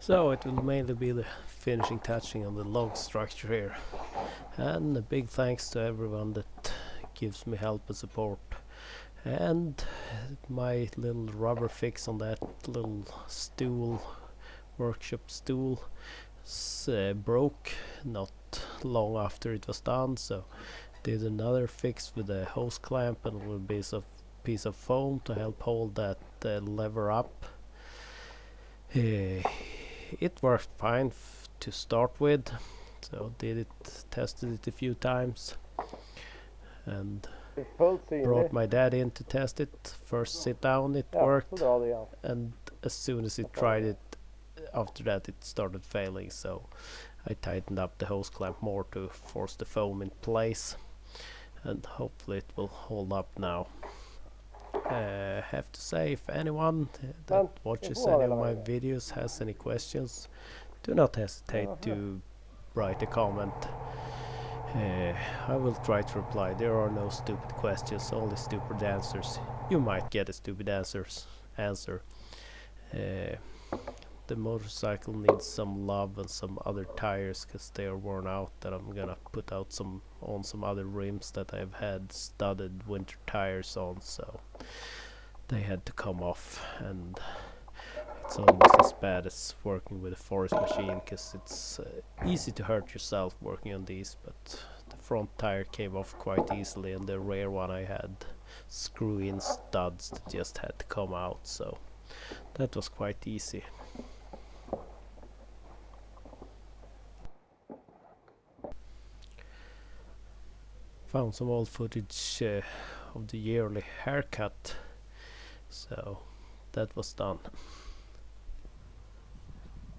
So it will mainly be the finishing touching on the log structure here. And a big thanks to everyone that gives me help and support. And my little rubber fix on that little stool, workshop stool, broke not long after it was done, so did another fix with a hose clamp and a little piece of foam to help hold that lever up. It worked fine to start with, so tested it a few times, and brought my dad in to test it. First sit down, it worked, and as soon as he tried it, after that it started failing, so I tightened up the hose clamp more to force the foam in place, and hopefully it will hold up now. Have to say, if anyone that watches any of my videos has any questions, do not hesitate to write a comment. I will try to reply. There are no stupid questions, only stupid answers. You might get a stupid answer. The motorcycle needs some love and some other tires because they are worn out, that I'm gonna put out on some other rims that I've had studded winter tires on, so they had to come off, and it's almost as bad as working with a forest machine because it's easy to hurt yourself working on these, but the front tire came off quite easily, and the rear one I had screw-in studs that just had to come out, so that was quite easy. Found some old footage of the yearly haircut, so that was done.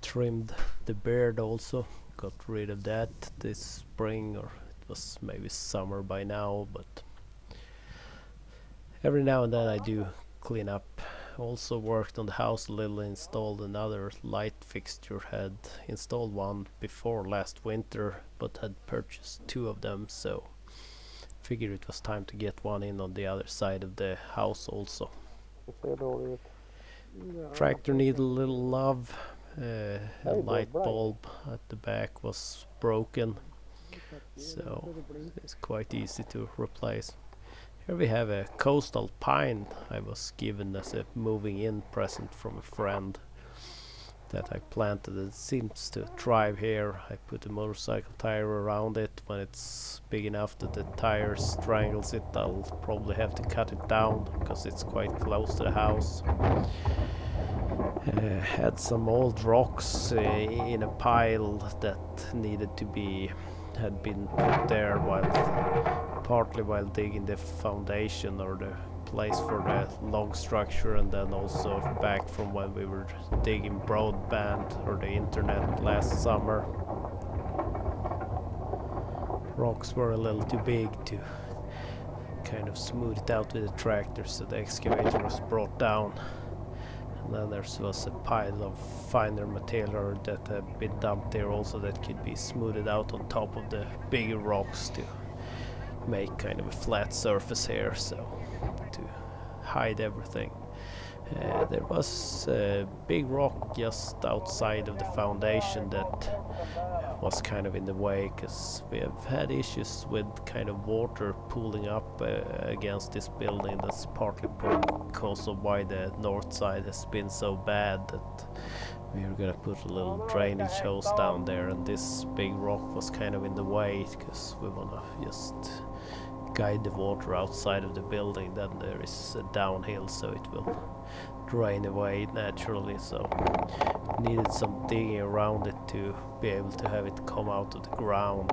Trimmed the beard also, got rid of that this spring, or it was maybe summer by now, but every now and then I do clean up. Also worked on the house a little, installed another light fixture, had installed one before last winter but had purchased two of them, so figured it was time to get one in on the other side of the house also. Tractor needed a little love. A light bulb at the back was broken, so it's quite easy to replace. Here we have a coastal pine I was given as a moving in present from a friend that I planted. It seems to thrive here. I put a motorcycle tire around it. When it's big enough that the tire strangles it, I'll probably have to cut it down because it's quite close to the house. Had some old rocks in a pile that had been put there partly while digging the foundation or the place for the log structure, and then also back from when we were digging broadband or the internet last summer. Rocks were a little too big to kind of smooth it out with a tractor, so the excavator was brought down. And then there was a pile of finer material that had been dumped there also that could be smoothed out on top of the bigger rocks to make kind of a flat surface here, so to hide everything. There was a big rock just outside of the foundation that was kind of in the way, because we have had issues with kind of water pooling up against this building. That's partly because of why the north side has been so bad that we are gonna put a little drainage hose down there, and this big rock was kind of in the way because we wanna just guide the water outside of the building. Then there is a downhill, so it will drain away naturally, so needed some digging around it to be able to have it come out of the ground.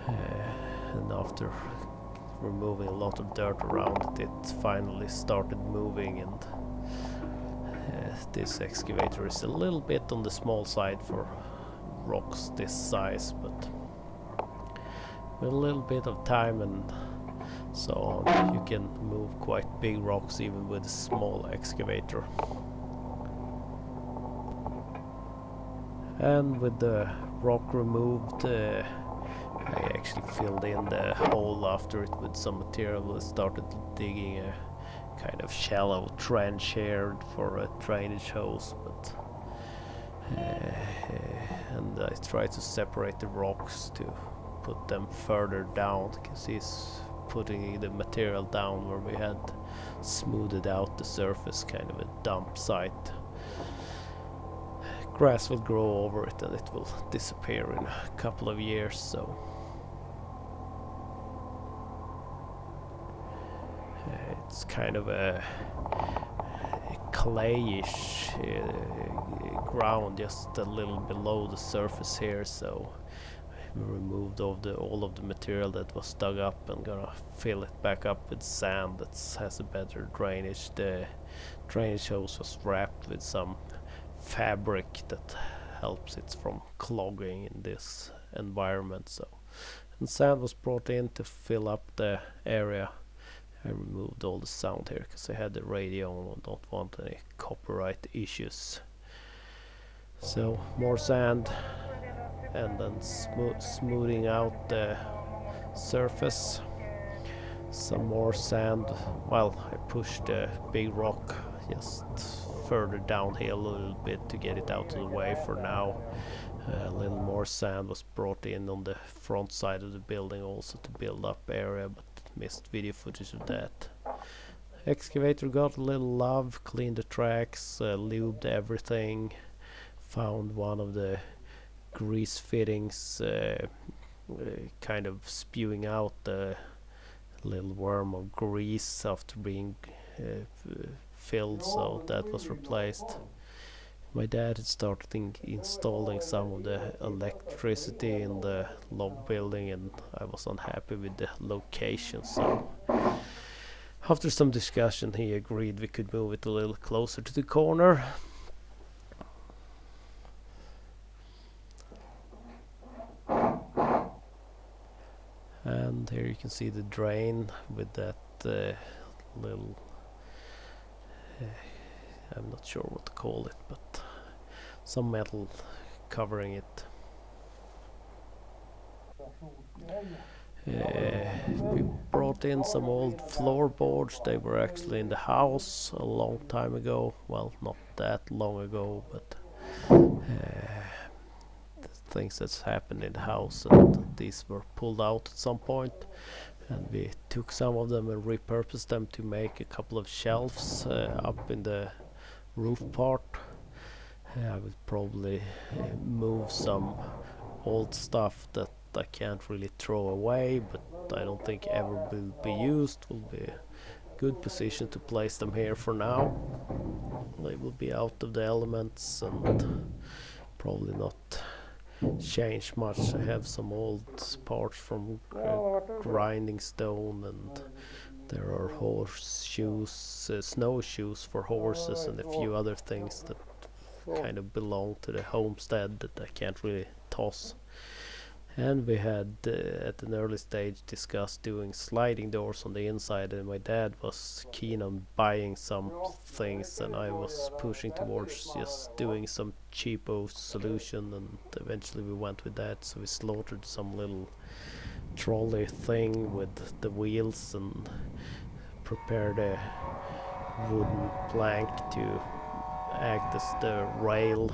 And after removing a lot of dirt around it, it finally started moving, and this excavator is a little bit on the small side for rocks this size, but with a little bit of time and so on, you can move quite big rocks even with a small excavator. And with the rock removed, I actually filled in the hole after it with some material and started digging a kind of shallow trench here for a drainage hose, but and I try to separate the rocks to put them further down, because he's putting the material down where we had smoothed out the surface, kind of a dump site. Grass will grow over it and it will disappear in a couple of years, so it's kind of a clayish ground just a little below the surface here, so we removed all of the material that was dug up and gonna fill it back up with sand that has a better drainage. The drainage hose was wrapped with some fabric that helps it from clogging in this environment, so, and sand was brought in to fill up the area. I removed all the sound here because I had the radio on and don't want any copyright issues. So more sand, and then smoothing out the surface. Some more sand. Well, I pushed a big rock just further downhill a little bit to get it out of the way for now. A little more sand was brought in on the front side of the building also to build up area, but missed video footage of that. Excavator got a little love, cleaned the tracks, lubed everything, found one of the grease fittings kind of spewing out a little worm of grease after being filled, so that was replaced. My dad had started installing some of the electricity in the log building, and I was unhappy with the location, so after some discussion he agreed we could move it a little closer to the corner. And here you can see the drain with that little I'm not sure what to call it, but some metal covering it. We brought in some old floorboards. They were actually in the house a long time ago. Well, not that long ago, but things that's happened in the house, and these were pulled out at some point, and we took some of them and repurposed them to make a couple of shelves up in the roof part. I would probably move some old stuff that I can't really throw away, but I don't think ever will be used. Will be a good position to place them here for now. They will be out of the elements and probably not change much. I have some old parts from grinding stone, and there are horseshoes, snowshoes for horses, and a few other things that kind of belong to the homestead that I can't really toss. And we had at an early stage discussed doing sliding doors on the inside, and my dad was keen on buying some things, and I was pushing towards just doing some cheapo solution, and eventually we went with that. So we slaughtered some little trolley thing with the wheels and prepared a wooden plank to act as the rail.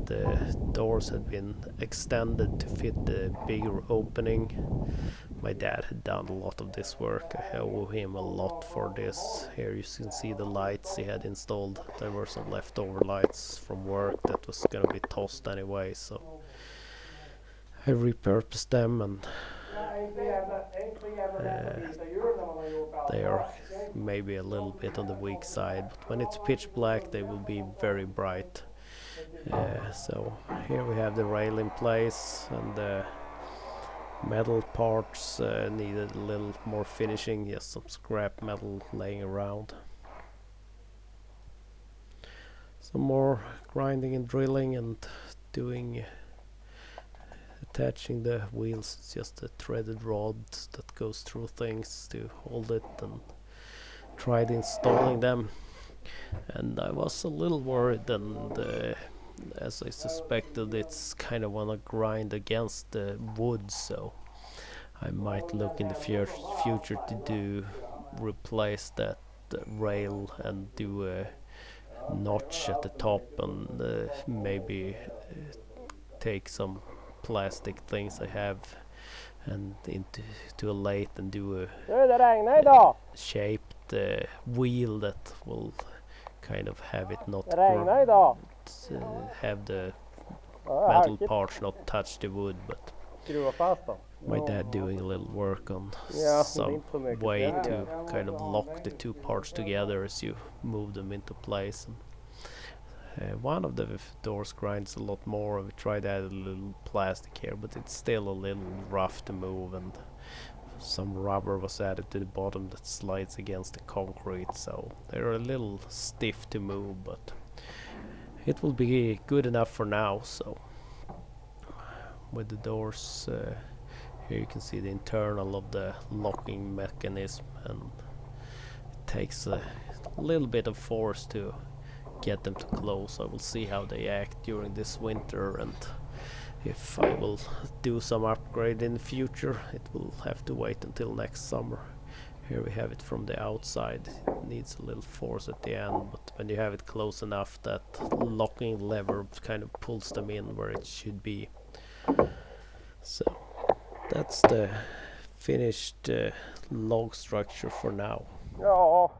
The doors had been extended to fit the bigger opening. My dad had done a lot of this work. I owe him a lot for this. Here you can see the lights he had installed. There were some leftover lights from work that was gonna be tossed anyway, so I repurposed them, and they are maybe a little bit on the weak side, but when it's pitch black they will be very bright. So here we have the rail in place, and the metal parts needed a little more finishing, just some scrap metal laying around. Some more grinding and drilling and doing attaching the wheels. It's just a threaded rod that goes through things to hold it, and tried installing them, and I was a little worried, and as I suspected, it's kind of wanna grind against the wood, so I might look in the future to replace that rail and do a notch at the top, and maybe take some plastic things I have and into to a lathe and do a shaped wheel that will kind of have it not have the metal parts not touch the wood, but my dad doing a little work on some way to kind of lock the two parts together as you move them into place. And one of the doors grinds a lot more. We tried to add a little plastic here, but it's still a little rough to move, and some rubber was added to the bottom that slides against the concrete, so they're a little stiff to move, but it will be good enough for now. So with the doors, here you can see the internal of the locking mechanism, and it takes a little bit of force to get them to close. I will see how they act during this winter, and if I will do some upgrade in the future, it will have to wait until next summer. Here we have it from the outside. It needs a little force at the end, but when you have it close enough, that locking lever kind of pulls them in where it should be. So that's the finished log structure for now. Ja.